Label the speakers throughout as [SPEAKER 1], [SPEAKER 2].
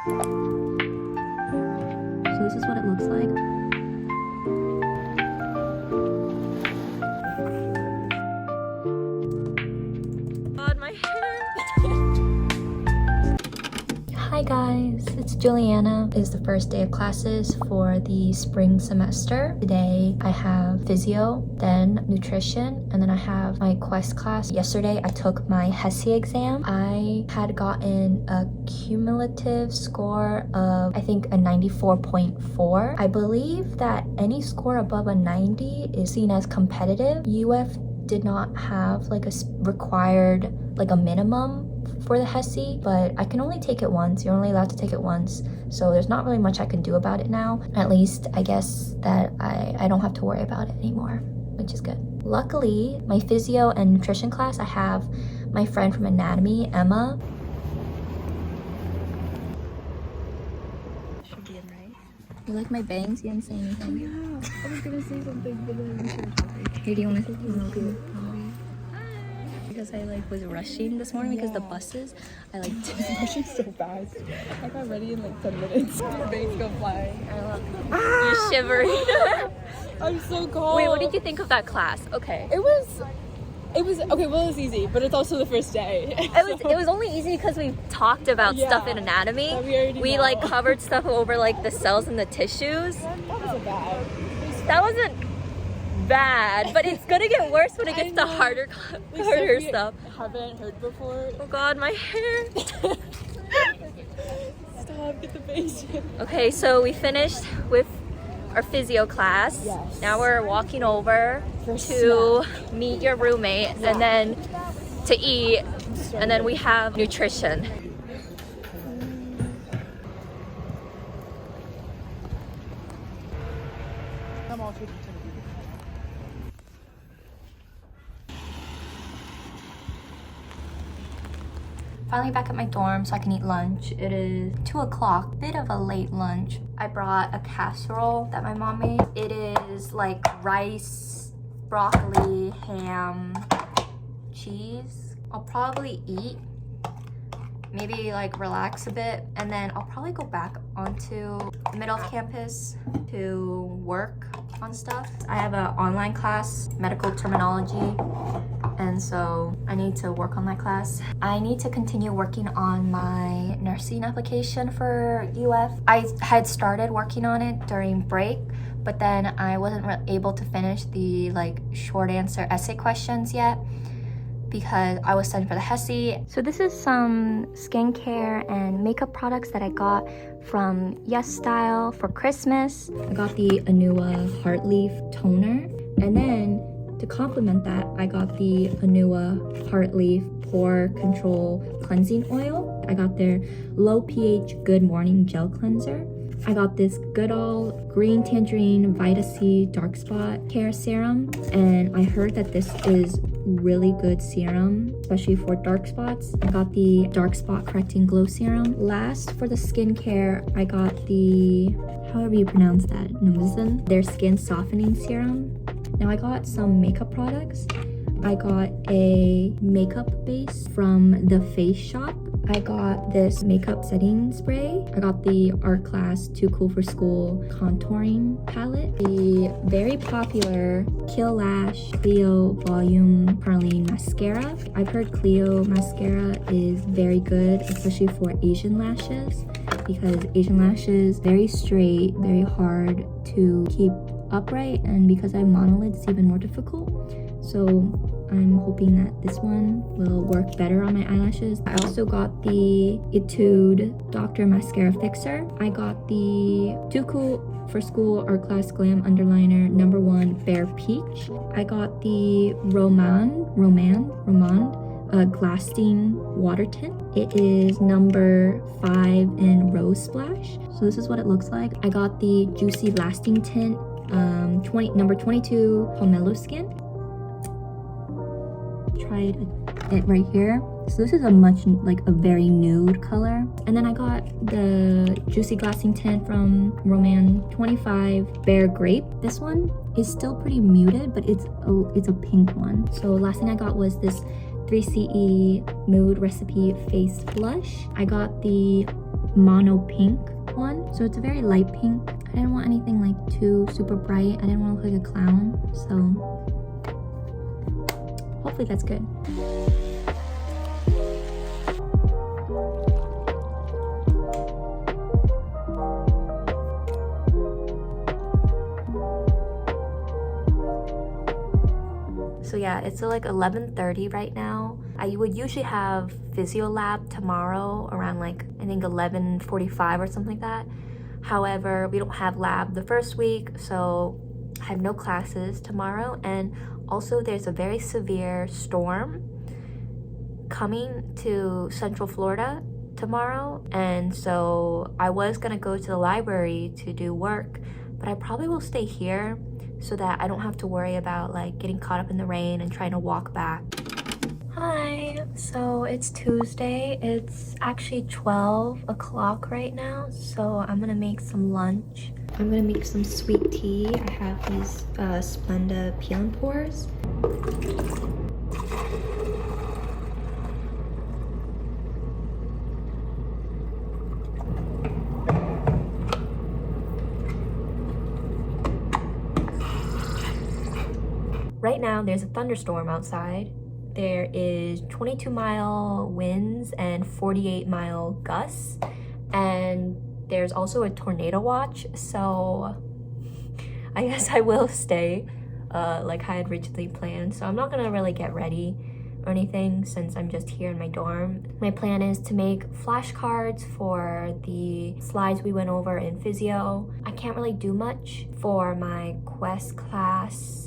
[SPEAKER 1] So this is what it looks like. God, my hair. Hi guys, it's Juliana. It's the first day of classes for the spring semester. Today I have physio, then nutrition, and then I have my quest class. Yesterday I took my HESI exam. I had gotten a cumulative score of, I think, a 94.4. I believe that any score above a 90 is seen as competitive. UF did not have like a required, like a minimum for the HESI, but I can only take it once. You're only allowed to take it once, so there's not really much I can do about it now. At least I guess that I don't have to worry about it anymore, which is good. Luckily, my physio and nutrition class, I have my friend from anatomy, Emma. Should be in, right? You like my bangs? You didn't say anything.
[SPEAKER 2] Yeah, I was gonna say something, but then we started talking.
[SPEAKER 1] Hey, do you want to say something? Because I like was rushing this morning because the buses, I like
[SPEAKER 2] Rushing so fast. I got ready in like 10 minutes. Bangs go flying.
[SPEAKER 1] You're shivering.
[SPEAKER 2] I'm so cold.
[SPEAKER 1] Wait, what did you think of that class? Okay.
[SPEAKER 2] It was okay. Well, it was easy, but it's also the first day.
[SPEAKER 1] It was only easy because we talked about stuff in anatomy.
[SPEAKER 2] That we already know.
[SPEAKER 1] like covered stuff over like the cells and the tissues.
[SPEAKER 2] That wasn't bad.
[SPEAKER 1] That wasn't bad, but it's gonna get worse when it gets to harder stuff.
[SPEAKER 2] Haven't heard before.
[SPEAKER 1] Oh God, my hair.
[SPEAKER 2] Stop, get the base.
[SPEAKER 1] Okay, so we finished with our physio class.
[SPEAKER 2] Yes.
[SPEAKER 1] Now we're walking over to meet your roommate and then to eat, and then we have nutrition.
[SPEAKER 2] I'm all for
[SPEAKER 1] Finally back at my dorm so I can eat lunch. It is 2 o'clock, bit of a late lunch. I brought a casserole that my mom made. It is like rice, broccoli, ham, cheese. I'll probably eat, maybe like relax a bit, and then I'll probably go back onto the middle of campus to work on stuff. I have an online class, medical terminology, and so I need to work on that class. I need to continue working on my nursing application for UF. I had started working on it during break, but then I wasn't able to finish the like short answer essay questions yet because I was studying for the HESI. So this is some skincare and makeup products that I got from YesStyle for Christmas. I got the UNI Heart Leaf Toner, and then to complement that, I got the UNI Heart Leaf Pore Control Cleansing Oil. I got their Low pH Good Morning Gel Cleanser. I got this Goodall Green Tangerine Vita C Dark Spot Care Serum, and I heard that this is really good serum, especially for dark spots. I got the Dark Spot Correcting Glow Serum. Last, for the skincare, I got the, however you pronounce that, Namizan, their Skin Softening Serum. Now I got some makeup products. I got a makeup base from the Face Shop. I got this makeup setting spray. I got the Art Class Too Cool for School contouring palette. The very popular Kill Lash Clio Volume Perling Mascara. I've heard Clio mascara is very good, especially for Asian lashes, because Asian lashes very straight, very hard to keep upright, and because I have monolids, it's even more difficult. So I'm hoping that this one will work better on my eyelashes. I also got the Etude Dr. Mascara Fixer. I got the Too Cool for School Art Class Glam Underliner No. 1 Bare Peach. I got the Romand Glasting Water Tint. It is number 5 in Rose Splash. So this is what it looks like. I got the Juicy Lasting Tint, number 22 Pomelo Skin. Tried it right here. So this is a very nude color. And then I got the Juicy Glassing Tint from Romand 25 Bare Grape. This one is still pretty muted, but it's a pink one. So last thing I got was this 3CE Mood Recipe Face Blush. I got the mono pink one. So it's a very light pink. I didn't want anything like too super bright. I didn't want to look like a clown. So hopefully that's good. So yeah, it's like 11:30 right now. I would usually have physio lab tomorrow around like, I think 11:45 or something like that. However, we don't have lab the first week, so I have no classes tomorrow. And also there's a very severe storm coming to Central Florida tomorrow. And so I was gonna go to the library to do work, but I probably will stay here so that I don't have to worry about like getting caught up in the rain and trying to walk back. Hi, so it's Tuesday. It's actually 12 o'clock right now, so I'm gonna make some lunch. I'm gonna make some sweet tea. I have these Splenda peel and pours. Right now, there's a thunderstorm outside. There is 22-mile winds and 48-mile gusts. And there's also a tornado watch. So I guess I will stay like I had originally planned. So I'm not gonna really get ready or anything since I'm just here in my dorm. My plan is to make flashcards for the slides we went over in physio. I can't really do much for my quest class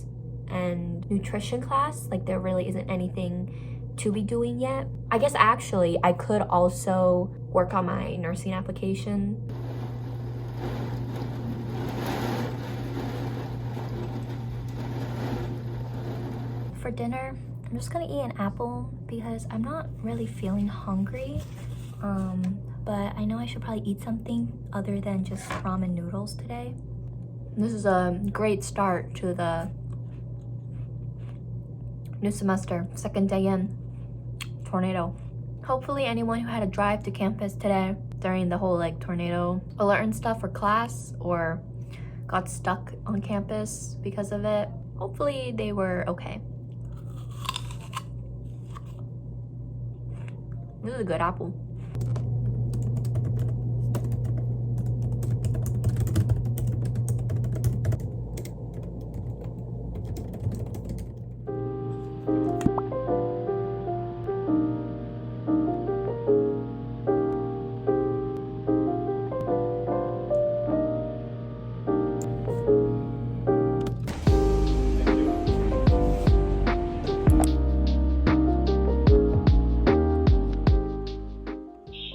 [SPEAKER 1] and nutrition class. Like there really isn't anything to be doing yet. I guess actually I could also work on my nursing application. For dinner, I'm just gonna eat an apple because I'm not really feeling hungry. But I know I should probably eat something other than just ramen noodles today. This is a great start to the new semester, second day in, tornado. Hopefully anyone who had to drive to campus today during the whole like tornado alert and stuff for class or got stuck on campus because of it, hopefully they were okay. This is a good apple.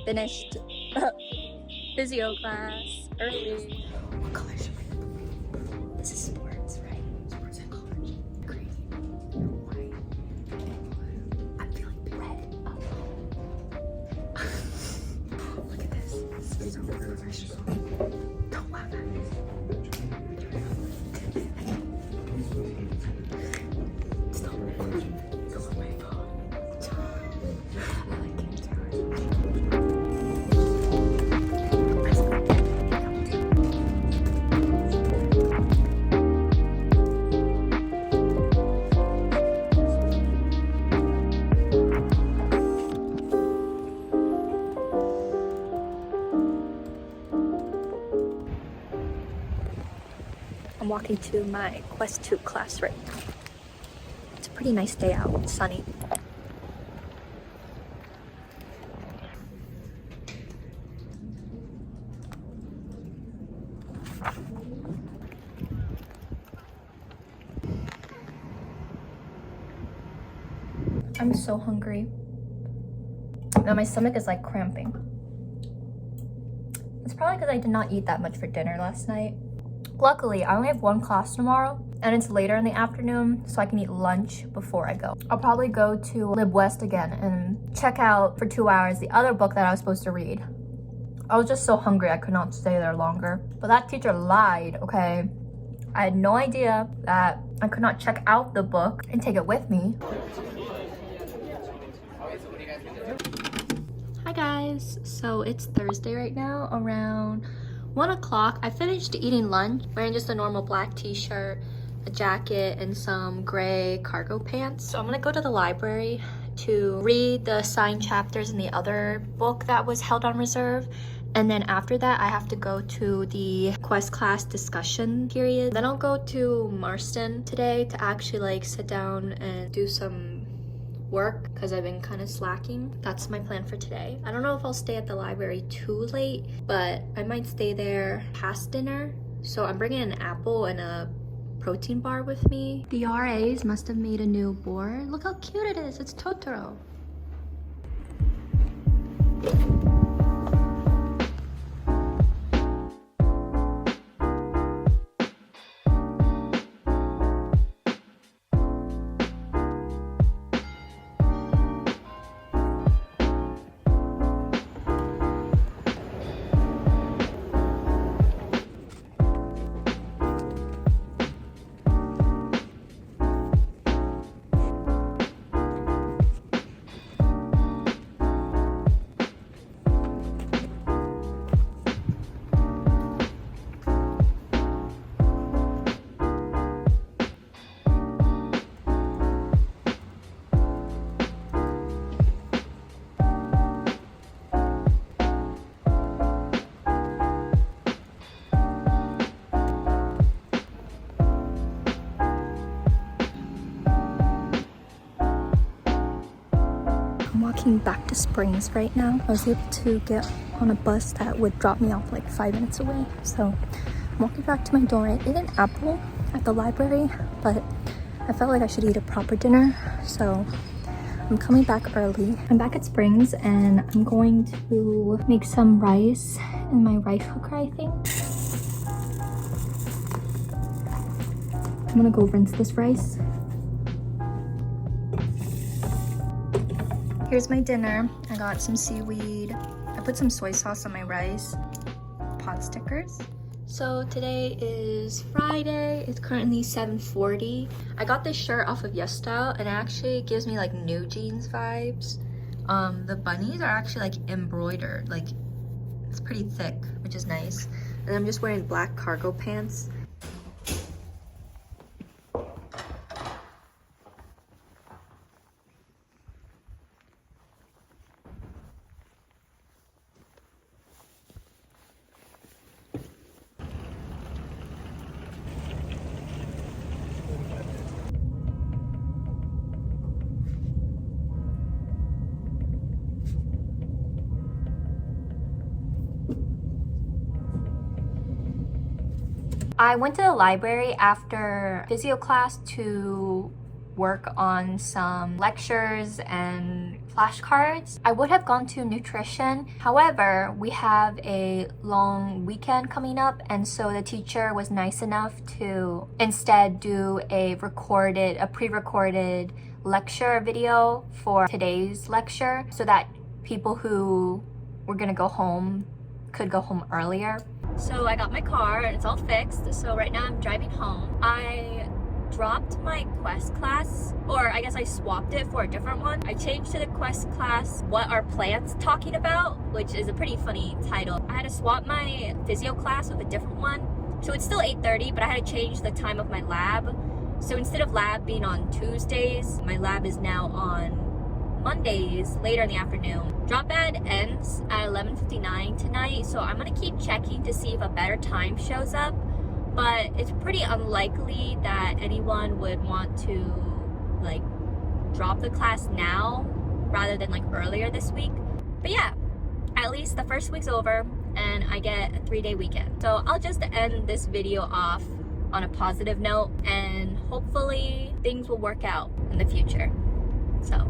[SPEAKER 1] Finished physio class early. What color should I do? This is sports, right? Sports and college. Green, white, blue. I'm feeling red. Oh. Look at this. This is so professional. Don't laugh at me. Stop recording. It's on my phone. I like it. I'm walking to my Quest 2 class right now. It's a pretty nice day out, it's sunny. I'm so hungry. Now my stomach is like cramping. It's probably because I did not eat that much for dinner last night. Luckily, I only have one class tomorrow, and it's later in the afternoon, so I can eat lunch before I go. I'll probably go to Lib West again and check out for 2 hours the other book that I was supposed to read. I was just so hungry I could not stay there longer. But that teacher lied, okay? I had no idea that I could not check out the book and take it with me. Hi Hi guys, so it's Thursday right now around 1 o'clock. I finished eating lunch, wearing just a normal black t-shirt, a jacket, and some gray cargo pants. So I'm gonna go to the library to read the assigned chapters in the other book that was held on reserve. And then after that, I have to go to the quest class discussion period. Then I'll go to Marston today to actually like sit down and do some work because I've been kind of slacking. That's my plan for today. I don't know if I'll stay at the library too late, but I might stay there past dinner. So I'm bringing an apple and a protein bar with me. The RAs must have made a new board. Look how cute it is. It's Totoro. Walking back to Springs right now. I was able to get on a bus that would drop me off like 5 minutes away. So I'm walking back to my dorm. I ate an apple at the library, but I felt like I should eat a proper dinner. So I'm coming back early. I'm back at Springs and I'm going to make some rice in my rice cooker, I think. I'm gonna go rinse this rice. Here's my dinner. I got some seaweed. I put some soy sauce on my rice. Pot stickers. So today is Friday. It's currently 7:40. I got this shirt off of YesStyle and it actually gives me like new jeans vibes. The bunnies are actually like embroidered. Like it's pretty thick, which is nice. And I'm just wearing black cargo pants. I went to the library after physio class to work on some lectures and flashcards. I would have gone to nutrition. However, we have a long weekend coming up, and so the teacher was nice enough to instead do a pre-recorded lecture video for today's lecture so that people who were gonna go home could go home earlier. So I got my car and it's all fixed. So right now I'm driving home. I dropped my quest class, or I guess I swapped it for a different one. I changed to the quest class, What Are Plants Talking About? Which is a pretty funny title. I had to swap my physio class with a different one. So it's still 8:30, but I had to change the time of my lab. So instead of lab being on Tuesdays, my lab is now on Mondays later in the afternoon. Drop ed ends at 11:59 tonight, so I'm gonna keep checking to see if a better time shows up, but it's pretty unlikely that anyone would want to like drop the class now rather than like earlier this week. But yeah, at least the first week's over and I get a 3-day weekend. So I'll just end this video off on a positive note and hopefully things will work out in the future. So